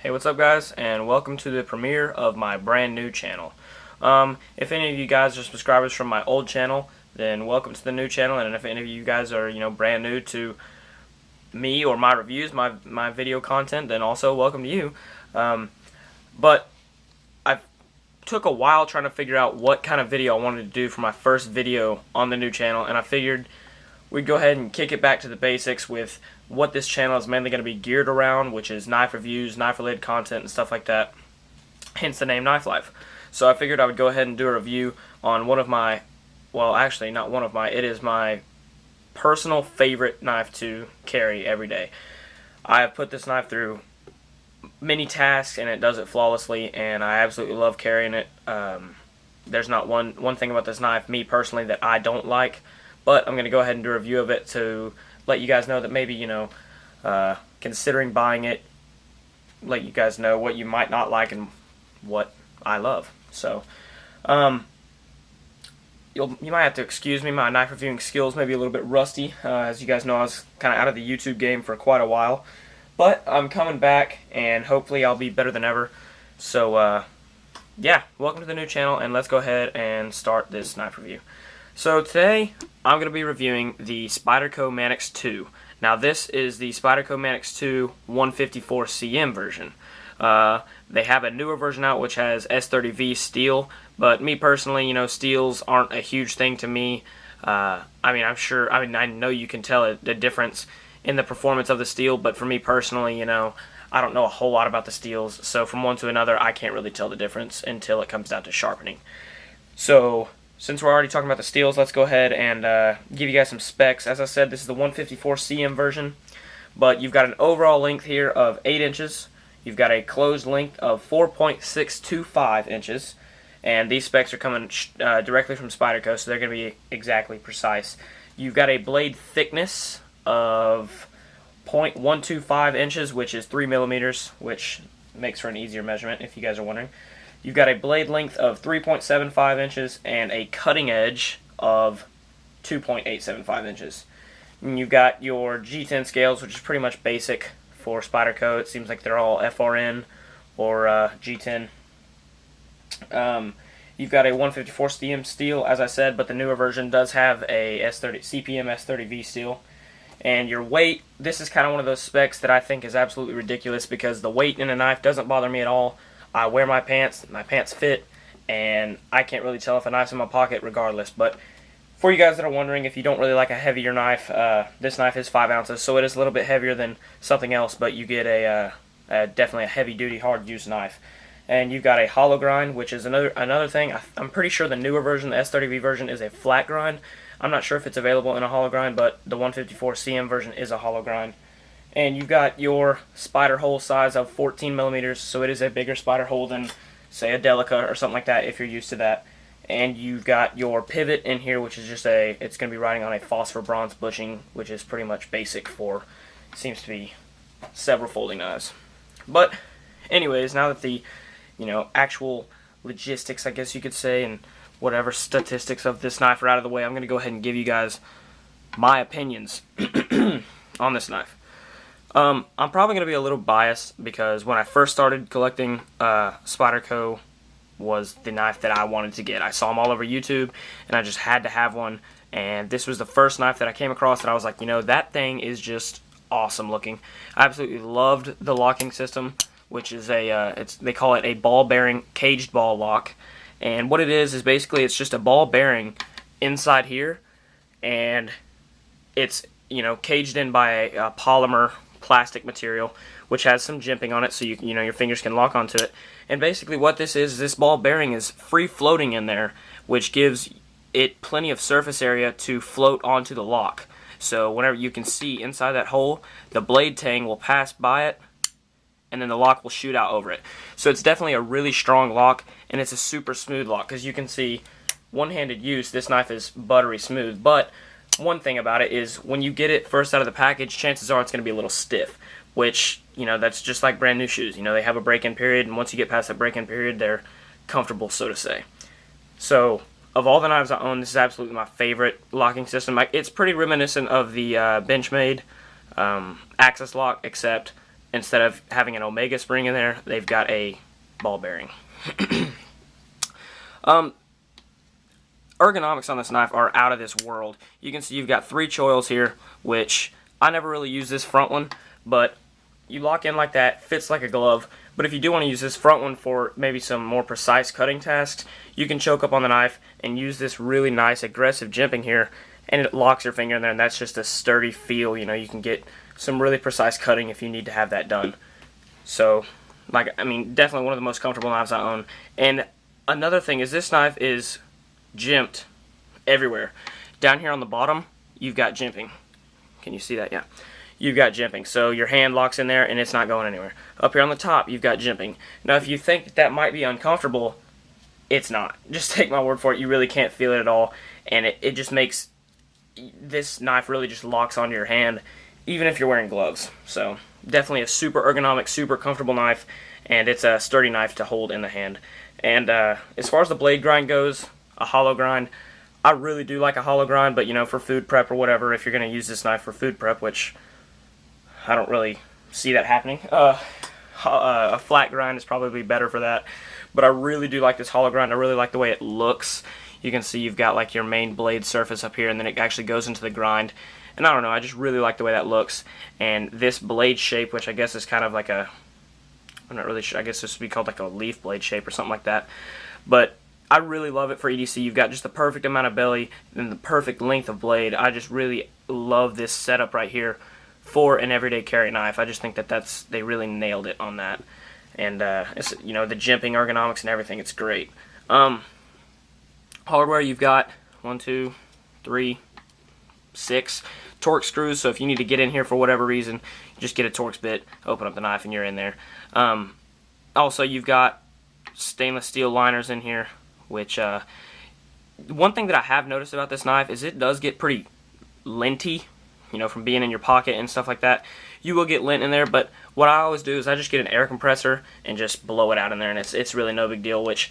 Hey, what's up guys, and welcome to the premiere of my brand new channel. If any of you guys are subscribers from my old channel, then welcome to the new channel, and if any of you guys are, brand new to me or my reviews, my video content, then also welcome to you. But I took a while trying to figure out what kind of video I wanted to do for my first video on the new channel, and I figured we'd go ahead and kick it back to the basics with what this channel is mainly going to be geared around, which is knife reviews, knife related content, and stuff like that, hence the name KnifeLife. So I figured I would go ahead and do a review on one of my, well actually not one of my, it is my personal favorite knife to carry every day. I have put this knife through many tasks and it does it flawlessly, and I absolutely love carrying it. There's not one thing about this knife, me personally, that I don't like, but I'm going to go ahead and do a review of it to let you guys know that maybe, considering buying it, let you guys know what you might not like and what I love. So, you might have to excuse me, my knife reviewing skills may be a little bit rusty. As you guys know, I was kind of out of the YouTube game for quite a while, but I'm coming back, and hopefully I'll be better than ever. So, yeah, welcome to the new channel, and let's go ahead and start this knife review. So today, I'm going to be reviewing the Spyderco Manix 2. Now this is the Spyderco Manix 2 154 cm version. They have a newer version out which has S30V steel, but me personally, steels aren't a huge thing to me. I know you can tell the difference in the performance of the steel, but for me personally, I don't know a whole lot about the steels, so from one to another, I can't really tell the difference until it comes down to sharpening. So, since we're already talking about the steels, let's go ahead and give you guys some specs. As I said, this is the 154 cm version, but you've got an overall length here of 8 inches. You've got a closed length of 4.625 inches, and these specs are coming directly from Spyderco, so they're going to be exactly precise. You've got a blade thickness of 0.125 inches, which is 3 millimeters, which makes for an easier measurement if you guys are wondering. You've got a blade length of 3.75 inches and a cutting edge of 2.875 inches. And you've got your G10 scales, which is pretty much basic for Spyderco. It seems like they're all FRN or G10. You've got a 154 cm steel, as I said, but the newer version does have a CPM S30V steel. And your weight, this is kind of one of those specs that I think is absolutely ridiculous, because the weight in a knife doesn't bother me at all. I wear my pants fit, and I can't really tell if a knife's in my pocket regardless. But for you guys that are wondering, if you don't really like a heavier knife, this knife is 5 ounces, so it is a little bit heavier than something else, but you get definitely a heavy-duty, hard-use knife. And you've got a hollow grind, which is another thing. I'm pretty sure the newer version, the S30V version, is a flat grind. I'm not sure if it's available in a hollow grind, but the 154 cm version is a hollow grind. And you've got your spider hole size of 14 millimeters, so it is a bigger spider hole than, say, a Delica or something like that, if you're used to that. And you've got your pivot in here, which is just it's going to be riding on a phosphor bronze bushing, which is pretty much basic for, seems to be, several folding knives. But, anyways, now that the, actual logistics, I guess you could say, and whatever statistics of this knife are out of the way, I'm going to go ahead and give you guys my opinions on this knife. I'm probably going to be a little biased, because when I first started collecting, Spyderco was the knife that I wanted to get. I saw them all over YouTube, and I just had to have one, and this was the first knife that I came across that I was like, that thing is just awesome looking. I absolutely loved the locking system, which is they call it a ball bearing caged ball lock, and what it is basically it's just a ball bearing inside here, and it's, caged in by a polymer plastic material, which has some jimping on it, so your fingers can lock onto it. And basically what this is, this ball bearing is free floating in there, which gives it plenty of surface area to float onto the lock. So whenever you can see inside that hole, the blade tang will pass by it, and then the lock will shoot out over it. So it's definitely a really strong lock, and it's a super smooth lock, because you can see, one-handed use, this knife is buttery smooth. But one thing about it is, when you get it first out of the package, chances are it's going to be a little stiff, which, that's just like brand new shoes. They have a break-in period, and once you get past that break-in period, they're comfortable, so to say. So, of all the knives I own, this is absolutely my favorite locking system. It's pretty reminiscent of the Benchmade Axis lock, except instead of having an Omega spring in there, they've got a ball bearing. Ergonomics on this knife are out of this world. You can see you've got 3 choils here, which I never really use this front one, but you lock in like that, fits like a glove. But if you do want to use this front one for maybe some more precise cutting tasks, you can choke up on the knife and use this really nice aggressive jimping here, and it locks your finger in there, and that's just a sturdy feel. You know, you can get some really precise cutting if you need to have that done. So, like, I mean, definitely one of the most comfortable knives I own. And another thing is this knife is jimped everywhere. Down here on the bottom, you've got jimping. Can you see that? Yeah. You've got jimping. So your hand locks in there and it's not going anywhere. Up here on the top, you've got jimping. Now, if you think that that might be uncomfortable, it's not. Just take my word for it. You really can't feel it at all. And it just makes this knife really just locks onto your hand, even if you're wearing gloves. So definitely a super ergonomic, super comfortable knife, and it's a sturdy knife to hold in the hand. And as far as the blade grind goes, a hollow grind, I really do like a hollow grind, but you know, for food prep or whatever, if you're going to use this knife for food prep, which I don't really see that happening, a flat grind is probably better for that. But I really do like this hollow grind. I really like the way it looks. You can see you've got like your main blade surface up here, and then it actually goes into the grind. And I don't know, I just really like the way that looks. And this blade shape, which I guess is kind of like a, I'm not really sure, I guess this would be called like a leaf blade shape or something like that. But I really love it for EDC. You've got just the perfect amount of belly and the perfect length of blade. I just really love this setup right here for an everyday carry knife. I just think that they really nailed it on that. And it's, you know, the jimping, ergonomics, and everything, it's great. Hardware, you've got 1, 2, 3, 6 Torx screws, so if you need to get in here for whatever reason, just get a Torx bit, open up the knife, and you're in there. Also, you've got stainless steel liners in here, which one thing that I have noticed about this knife is it does get pretty linty, you know, from being in your pocket and stuff like that. You will get lint in there, but what I always do is I just get an air compressor and just blow it out in there, and it's really no big deal, which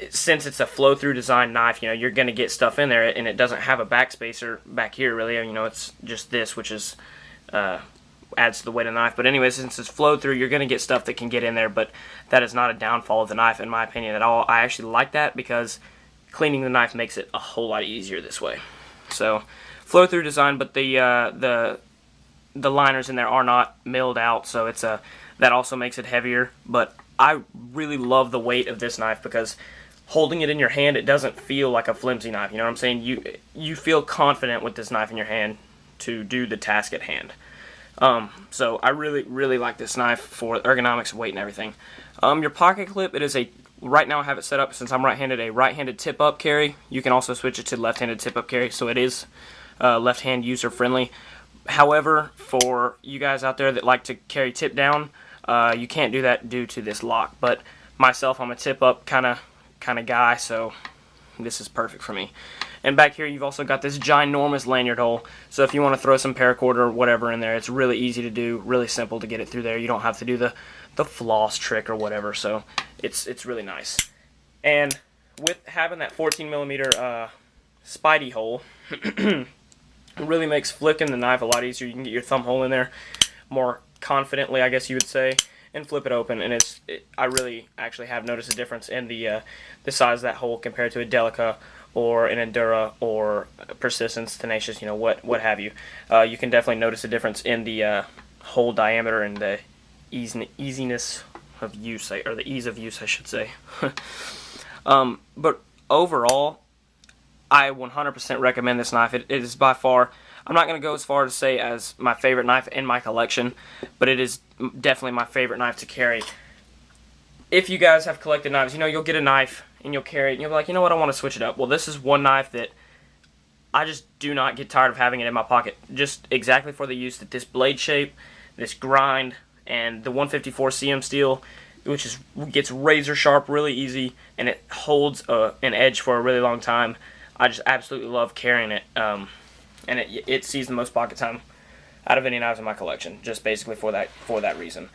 since it's a flow-through design knife, you know, you're going to get stuff in there, and it doesn't have a backspacer back here, really. You know, it's just this, which is adds to the weight of the knife. But anyway, since it's flow-through, you're going to get stuff that can get in there, but that is not a downfall of the knife, in my opinion, at all. I actually like that because cleaning the knife makes it a whole lot easier this way. So, flow-through design, but the liners in there are not milled out, so it's that also makes it heavier. But I really love the weight of this knife because holding it in your hand, it doesn't feel like a flimsy knife. You know what I'm saying? You feel confident with this knife in your hand to do the task at hand. So I really like this knife for ergonomics, weight, and everything. Your pocket clip, it is right now I have it set up, since I'm right-handed, a right-handed tip-up carry. You can also switch it to left-handed tip-up carry, so it is left-hand user-friendly. However, for you guys out there that like to carry tip-down, you can't do that due to this lock. But myself, I'm a tip-up kind of guy, so this is perfect for me. And back here, you've also got this ginormous lanyard hole. So if you want to throw some paracord or whatever in there, it's really easy to do, really simple to get it through there. You don't have to do the floss trick or whatever. So it's really nice. And with having that 14mm Spidey hole, it really makes flicking the knife a lot easier. You can get your thumb hole in there more confidently, I guess you would say, and flip it open. And I really actually have noticed a difference in the size of that hole compared to a Delica or an Endura or Persistence, Tenacious, you know, what have you. You can definitely notice a difference in the hole diameter and the easiness of use, or the ease of use, I should say. But overall, I 100% recommend this knife. It is by far, I'm not going to go as far to say as my favorite knife in my collection, but it is definitely my favorite knife to carry. If you guys have collected knives, you know, you'll get a knife and you'll carry it and you'll be like, you know what, I want to switch it up. Well, this is one knife that I just do not get tired of having it in my pocket, just exactly for the use that this blade shape, this grind, and the 154 CM steel, which gets razor sharp really easy, and it holds an edge for a really long time. I just absolutely love carrying it, and it sees the most pocket time out of any knives in my collection, just basically for that reason.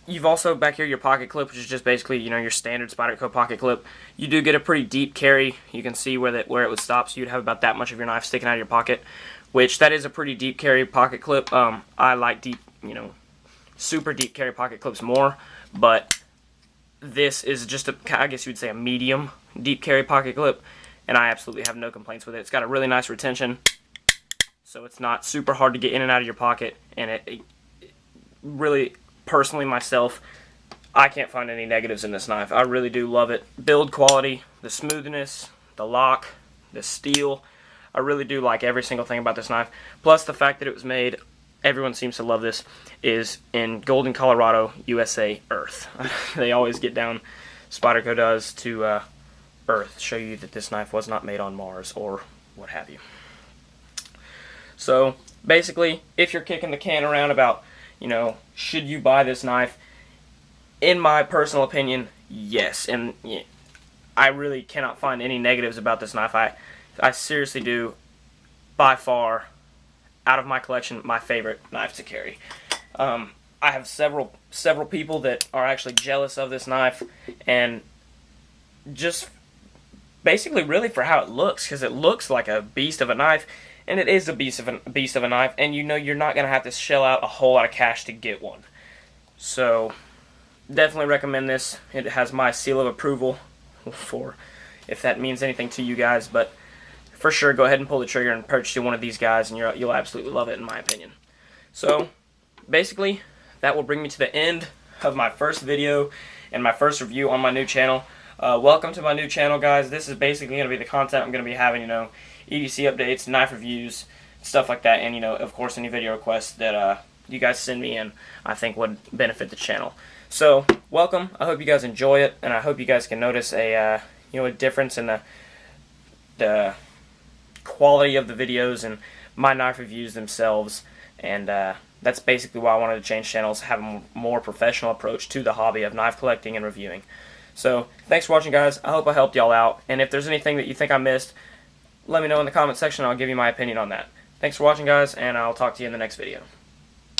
You've also back here your pocket clip, which is just basically, you know, your standard Spyderco pocket clip. You do get a pretty deep carry. You can see where it would stop, so you'd have about that much of your knife sticking out of your pocket, which that is a pretty deep carry pocket clip. I like deep, you know, super deep carry pocket clips more, but this is just a, I guess you would say, a medium deep carry pocket clip, and I absolutely have no complaints with it. It's got a really nice retention, so it's not super hard to get in and out of your pocket, and it really, personally myself, I can't find any negatives in this knife. I really do love it. Build quality, the smoothness, the lock, the steel. I really do like every single thing about this knife. Plus the fact that it was made, everyone seems to love this, is in Golden, Colorado, USA, Earth. They always get down, Spyderco does, to Earth, show you that this knife was not made on Mars or what have you. So basically, if you're kicking the can around about, you know, should you buy this knife, in my personal opinion, yes. And I really cannot find any negatives about this knife. I seriously do, by far, out of my collection, my favorite knife to carry. I have several people that are actually jealous of this knife, and just basically really for how it looks, because it looks like a beast of a knife, and it is a beast of a knife, and you know you're not going to have to shell out a whole lot of cash to get one. So definitely recommend this. It has my seal of approval, for if that means anything to you guys, but for sure go ahead and pull the trigger and purchase one of these guys, and you'll absolutely love it, in my opinion. So basically that will bring me to the end of my first video and my first review on my new channel. Welcome to my new channel, guys. This is basically going to be the content I'm going to be having, you know, EDC updates, knife reviews, stuff like that, and, you know, of course, any video requests that you guys send me and I think would benefit the channel. So welcome. I hope you guys enjoy it, and I hope you guys can notice a you know, a difference in the quality of the videos and my knife reviews themselves. And that's basically why I wanted to change channels, have a more professional approach to the hobby of knife collecting and reviewing. So thanks for watching, guys. I hope I helped y'all out, and if there's anything that you think I missed, let me know in the comment section. I'll give you my opinion on that. Thanks for watching, guys, and I'll talk to you in the next video.